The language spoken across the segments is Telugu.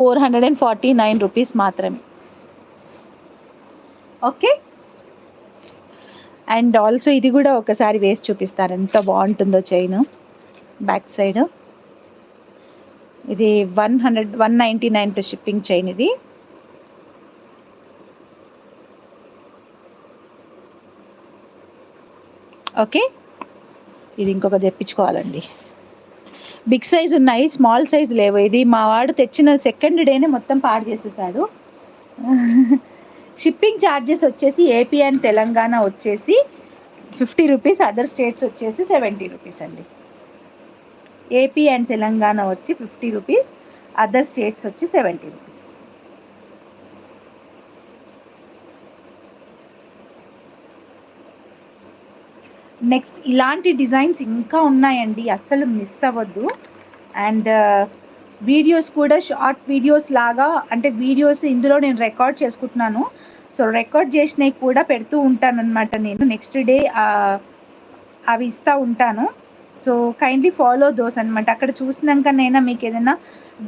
449 రూపీస్ మాత్రమే. ఓకే. అండ్ ఆల్సో ఇది కూడా ఒకసారి వేసి చూపిస్తారు ఎంత బాగుంటుందో చైన్. బ్యాక్ సైడ్ ఇది 199 ప్లస్ షిప్పింగ్ చైన్ ఇది. ఓకే. ఇది ఇంకొక తెప్పించుకోవాలండి. బిగ్ సైజ్ ఉన్నాయి, స్మాల్ సైజ్ లేవు. ఇది మా వాడు తెచ్చిన సెకండ్ డేనే మొత్తం పాడు చేసేసాడు. షిప్పింగ్ ఛార్జెస్ వచ్చేసి ఏపీ అండ్ తెలంగాణ వచ్చేసి 50 రూపీస్, అదర్ స్టేట్స్ వచ్చేసి 70 రూపీస్ అండి. ఏపీ అండ్ తెలంగాణ వచ్చి 50 రూపీస్, అదర్ స్టేట్స్ వచ్చి 70 రూపీస్. నెక్స్ట్ ఇలాంటి డిజైన్స్ ఇంకా ఉన్నాయండి, అస్సలు మిస్ అవ్వద్దు. అండ్ వీడియోస్ కూడా షార్ట్ వీడియోస్ లాగా, అంటే వీడియోస్ ఇందులో నేను రికార్డ్ చేసుకుంటున్నాను. సో రికార్డ్ చేసినవి కూడా పెడుతూ ఉంటాను అనమాట. నేను నెక్స్ట్ డే అవి ఇస్తూ ఉంటాను. సో కైండ్లీ ఫాలో దోస్ అనమాట. అక్కడ చూసినాకనైనా మీకు ఏదైనా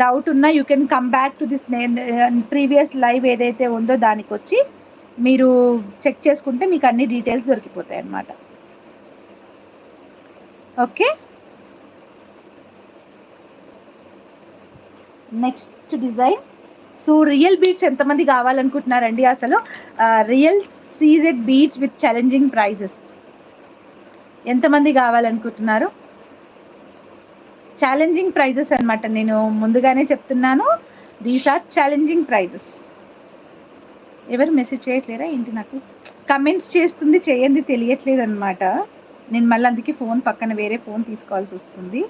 డౌట్ ఉన్నా you can come back to this previous live ఏదైతే ఉందో దానికి వచ్చి మీరు చెక్ చేసుకుంటే మీకు అన్ని డీటెయిల్స్ దొరికిపోతాయి అన్నమాట. Okay. Next design. So real beads ఎంతమంది కావాలనుకుంటున్నారండి? అసలు real CZ beads with challenging prizes ఎంతమంది కావాలనుకుంటున్నారు? ఛాలెంజింగ్ ప్రైజెస్ అనమాట, నేను ముందుగానే చెప్తున్నాను. These are challenging prizes. ఎవరు మెసేజ్ చేయట్లేరా ఏంటి? నాకు కమెంట్స్ చేస్తుంది, చేయండి తెలియట్లేదు అనమాట. నేను మళ్ళీ అందుకే ఫోన్ పక్కన వేరే ఫోన్ తీసుకోవాల్సి వస్తుంది.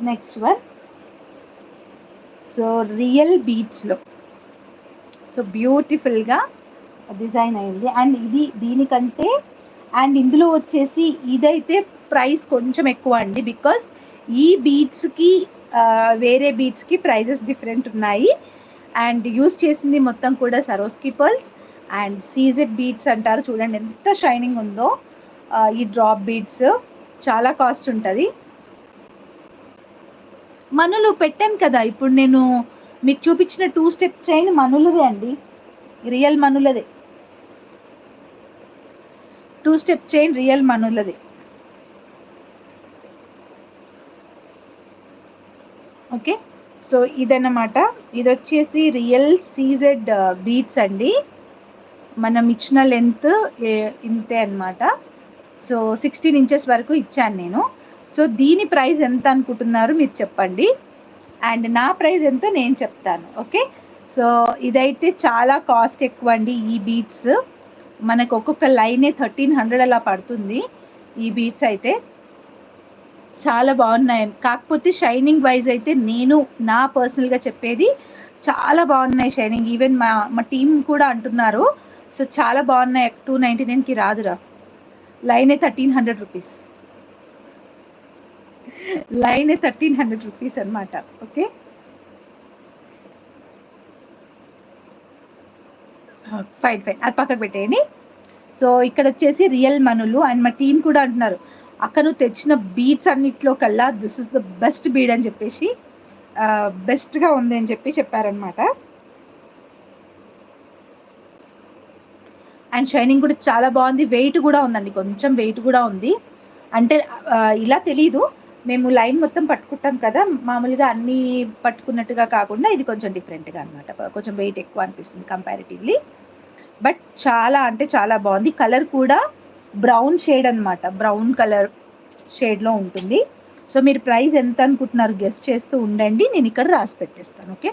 Next one. సో రియల్ బీట్స్లో సో బ్యూటిఫుల్గా డిజైన్ అయింది. అండ్ ఇది దీనికంటే అండ్ ఇందులో వచ్చేసి ఇదైతే ప్రైస్ కొంచెం ఎక్కువ అండి, బికాస్ ఈ బీట్స్కి వేరే బీట్స్కి ప్రైజెస్ డిఫరెంట్ ఉన్నాయి. అండ్ యూస్ చేసింది మొత్తం కూడా Swarovski pearls and CZ beads అంటారు. చూడండి ఎంత షైనింగ్ ఉందో. ఈ డ్రాప్ బీట్స్ చాలా కాస్ట్ ఉంటుంది. మనులు పెట్టాను కదా ఇప్పుడు నేను మీకు చూపించిన 2 స్టెప్ చైన్ మనులదే అండి, రియల్ మనులదే. 2 స్టెప్ చైన్ రియల్ మనులదే. ఓకే. సో ఇదన్నమాట. ఇది వచ్చేసి రియల్ సీజెడ్ బీట్స్ అండి. మనం ఇచ్చిన లెంత్ ఇంతే అనమాట. సో 16 ఇంచెస్ వరకు ఇచ్చాను నేను. సో దీని ప్రైస్ ఎంత అనుకుంటున్నారు మీరు చెప్పండి, అండ్ నా ప్రైస్ ఎంతో నేను చెప్తాను. ఓకే. సో ఇదైతే చాలా కాస్ట్ ఎక్కువ అండి. ఈ బీట్స్ మనకు ఒక్కొక్క లైనే 1300 అలా పడుతుంది. ఈ బీట్స్ అయితే చాలా బాగున్నాయి. కాకపోతే షైనింగ్ వైజ్ అయితే నేను నా పర్సనల్గా చెప్పేది చాలా బాగున్నాయి షైనింగ్. ఈవెన్ మా టీం కూడా అంటున్నారు. సో చాలా బాగున్నాయి. 299కి రాదురా, లైనే 1300 రూపీస్, లైనే 1300 రూపీస్ అనమాట. ఓకే. ఫైన్ ఫైన్, అది పక్కకు పెట్టేయండి. సో ఇక్కడ వచ్చేసి రియల్ మనులు. అండ్ మా టీం కూడా అంటున్నారు అక్క నువ్వు తెచ్చిన బీట్స్ అన్నిట్లో కల్లా this is the best bead అని చెప్పేసి, బెస్ట్గా ఉంది అని చెప్పి చెప్పారనమాట. అండ్ షైనింగ్ కూడా చాలా బాగుంది. వెయిట్ కూడా ఉందండి, కొంచెం వెయిట్ కూడా ఉంది. అంటే ఇలా తెలీదు, మేము లైన్ మొత్తం పట్టుకుంటాం కదా, మామూలుగా అన్నీ పట్టుకున్నట్టుగా కాకుండా ఇది కొంచెం డిఫరెంట్గా అనమాట. కొంచెం వెయిట్ ఎక్కువ అనిపిస్తుంది కంపారిటివ్లీ. బట్ చాలా అంటే చాలా బాగుంది. కలర్ కూడా బ్రౌన్ షేడ్ అనమాట, బ్రౌన్ కలర్ షేడ్లో ఉంటుంది. సో మీరు ప్రైస్ ఎంత అనుకుంటున్నారు గెస్ట్ చేస్తూ ఉండండి, నేను ఇక్కడ రాసి పెట్టేస్తాను. ఓకే.